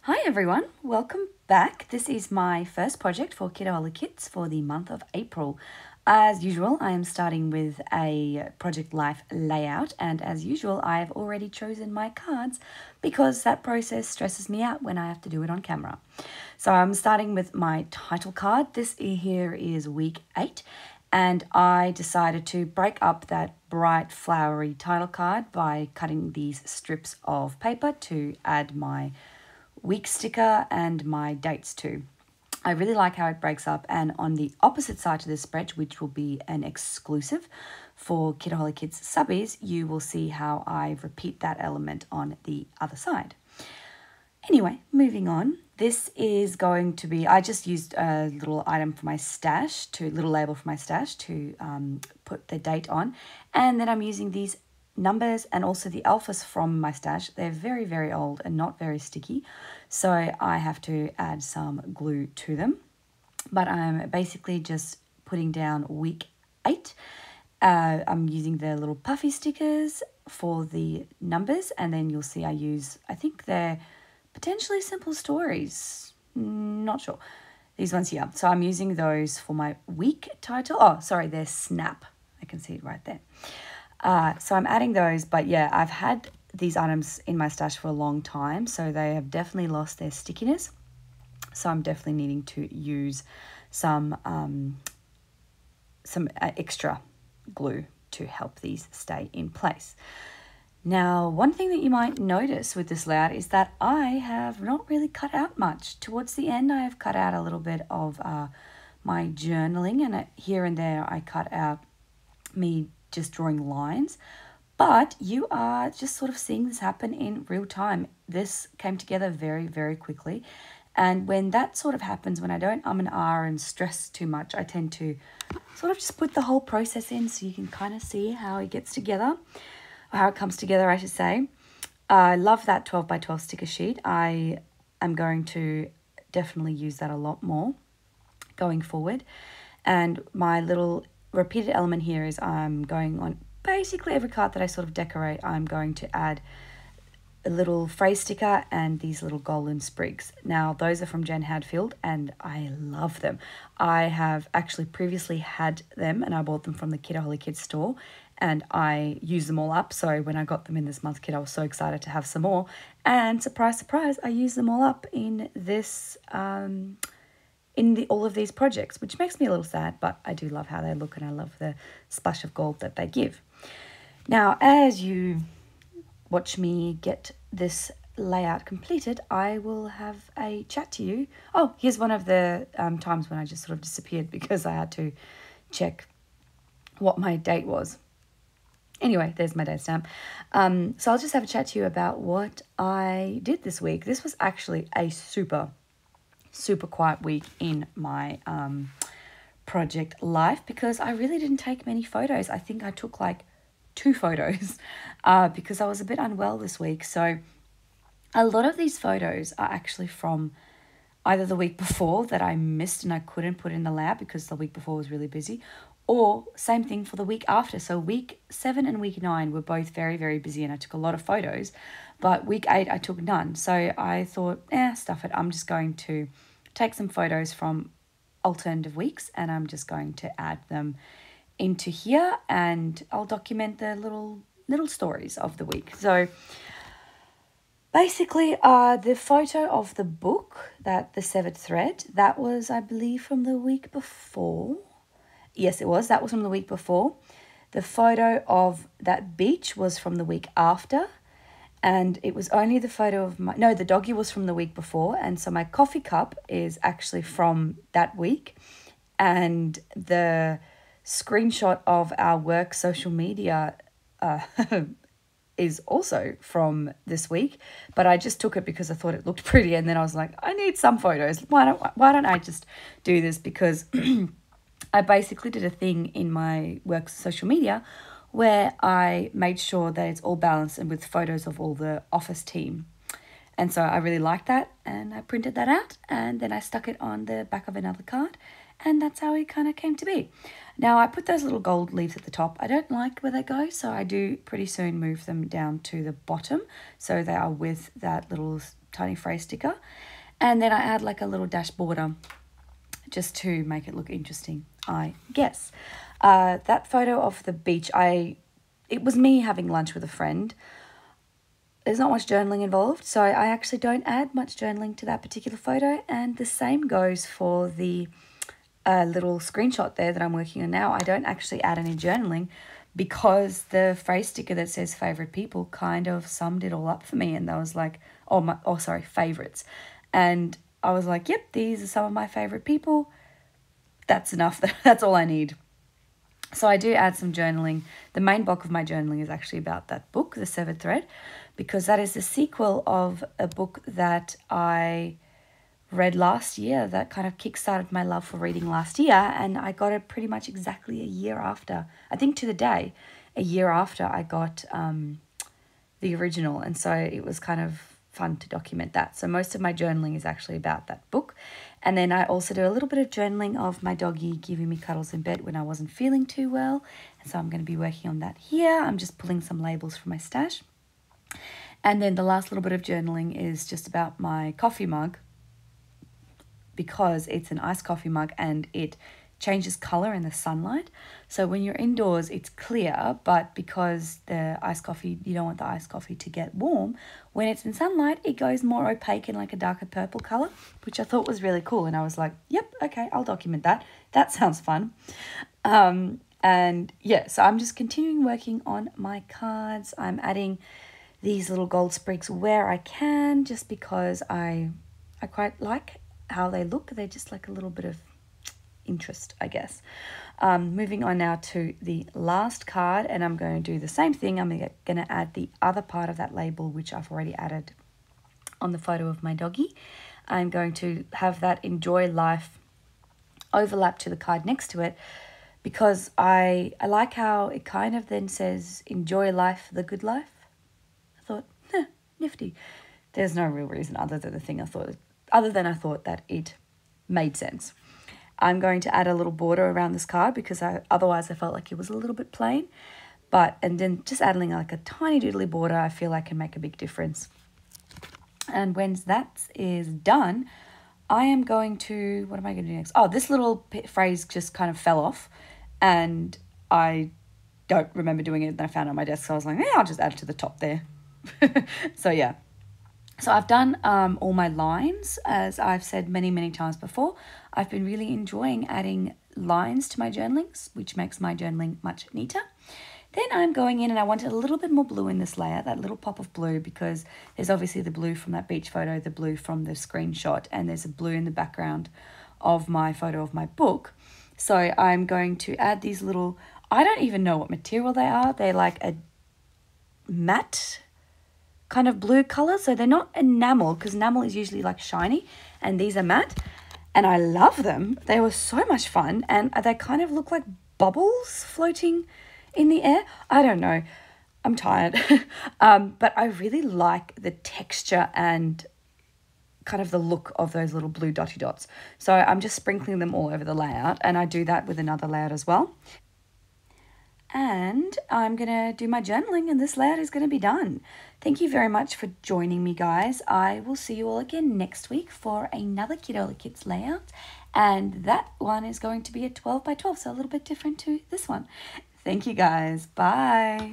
Hi everyone, welcome back. This is my first project for Kitaholic Kits for the month of April. As usual, I am starting with a project life layout, and as usual, I have already chosen my cards because that process stresses me out when I have to do it on camera. So I'm starting with my title card. This here is week 8, and I decided to break up that bright flowery title card by cutting these strips of paper to add my week sticker and my dates too. I really like how it breaks up, and on the opposite side to this spread, which will be an exclusive for Kitaholic Kids subbies, you will see how I repeat that element on the other side. Anyway, moving on. This is going to be, I just used a little item for my stash, little label for my stash to put the date on. And then I'm using these numbers and also the alphas from my stash. They're very, very old and not very sticky, so I have to add some glue to them. But I'm basically just putting down week 8. I'm using the little puffy stickers for the numbers, and then you'll see I think they're potentially simple stories, not sure, these ones here. So I'm using those for my week title. Oh, sorry, they're snap. I can see it right there. So I'm adding those, but yeah, I've had these items in my stash for a long time, so they have definitely lost their stickiness. So I'm definitely needing to use some extra glue to help these stay in place. Now, one thing that you might notice with this layout is that I have not really cut out much. Towards the end, I have cut out a little bit of my journaling, and here and there I cut out me just drawing lines, but you are just sort of seeing this happen in real time. This came together very, very quickly, and when that sort of happens, when I don't and and stress too much, I tend to sort of just put the whole process in so you can kind of see how it gets together, or how it comes together, I should say. I love that 12 by 12 sticker sheet. I am going to definitely use that a lot more going forward. And my little repeated element here is I'm going on basically every card that I sort of decorate. I'm going to add a little phrase sticker and these little golden sprigs. Now, those are from Jen Hadfield, and I love them. I have actually previously had them, and I bought them from the Kitaholic Kids store, and I used them all up. So when I got them in this month kit, I was so excited to have some more. And surprise, surprise, I used them all up in this all of these projects, which makes me a little sad, but I do love how they look, and I love the splash of gold that they give. Now, as you watch me get this layout completed, I will have a chat to you. Oh, here's one of the times when I just sort of disappeared because I had to check what my date was. Anyway, there's my date stamp. So I'll just have a chat to you about what I did this week. This was actually a super quiet week in my project life because I really didn't take many photos. I think I took like 2 photos because I was a bit unwell this week. So a lot of these photos are actually from either the week before that I missed and I couldn't put in the layout because the week before was really busy, or same thing for the week after. So week 7 and week 9 were both very, very busy, and I took a lot of photos, but week 8 I took none. So I thought, stuff it. I'm just going to take some photos from alternative weeks, and I'm just going to add them into here, and I'll document the little stories of the week. So basically, the photo of the book, the severed thread, that was, I believe, from the week before. Yes, it was. That was from the week before. The photo of that beach was from the week after. And it was only the photo of the doggy was from the week before. And so my coffee cup is actually from that week. And the screenshot of our work social media is also from this week. But I just took it because I thought it looked pretty. And then I was like, I need some photos. Why don't I just do this? Because I basically did a thing in my work social media where I made sure that it's all balanced and with photos of all the office team. And so I really liked that, and I printed that out, and then I stuck it on the back of another card, and that's how it kind of came to be. Now, I put those little gold leaves at the top. I don't like where they go, so I do pretty soon move them down to the bottom, so they are with that little tiny phrase sticker. And then I add like a little dash border just to make it look interesting, I guess. That photo of the beach, it was me having lunch with a friend. There's not much journaling involved, so I actually don't add much journaling to that particular photo. And the same goes for the little screenshot there that I'm working on now. I don't actually add any journaling because the phrase sticker that says favorite people kind of summed it all up for me. And that was like, favorites. And I was like, yep, these are some of my favorite people. That's enough. That's all I need. So I do add some journaling. The main bulk of my journaling is actually about that book, The Severed Thread, because that is the sequel of a book that I read last year that kind of kickstarted my love for reading last year. And I got it pretty much exactly a year after, I think to the day, a year after I got the original. And so it was kind of fun to document that. So most of my journaling is actually about that book. And then I also do a little bit of journaling of my doggy giving me cuddles in bed when I wasn't feeling too well. And so I'm going to be working on that here. I'm just pulling some labels from my stash. And then the last little bit of journaling is just about my coffee mug, because it's an iced coffee mug and it changes color in the sunlight. So when you're indoors, it's clear, but because the iced coffee, you don't want the iced coffee to get warm, when it's in sunlight, it goes more opaque in like a darker purple color, which I thought was really cool. And I was like, yep, okay, I'll document that. That sounds fun. And yeah, so I'm just continuing working on my cards. I'm adding these little gold sprigs where I can, just because I quite like how they look. They're just like a little bit of interest, I guess. Moving on now to the last card, and I'm going to do the same thing. I'm going to add the other part of that label, which I've already added on the photo of my doggy. I'm going to have that enjoy life overlap to the card next to it, because I like how it kind of then says enjoy life, the good life. I thought, nifty. There's no real reason other than I thought that it made sense. I'm going to add a little border around this card because otherwise I felt like it was a little bit plain. And then just adding like a tiny doodly border, I feel like can make a big difference. And when that is done, I am going to, what am I going to do next? Oh, this little phrase just kind of fell off and I don't remember doing it. And I found it on my desk. So I was like, I'll just add it to the top there. So yeah. So I've done all my lines, as I've said many, many times before. I've been really enjoying adding lines to my journalings, which makes my journaling much neater. Then I'm going in and I wanted a little bit more blue in this layer, that little pop of blue, because there's obviously the blue from that beach photo, the blue from the screenshot, and there's a blue in the background of my photo of my book. So I'm going to add these little, I don't even know what material they are. They're like a matte kind of blue color. So they're not enamel, because enamel is usually like shiny, and these are matte. And I love them. They were so much fun, and they kind of look like bubbles floating in the air. I don't know. I'm tired. But I really like the texture and kind of the look of those little blue dotty dots. So I'm just sprinkling them all over the layout, and I do that with another layout as well. And I'm going to do my journaling, and this layout is going to be done. Thank you very much for joining me, guys. I will see you all again next week for another Kitaholic Kits layout. And that one is going to be a 12 by 12, so a little bit different to this one. Thank you, guys. Bye.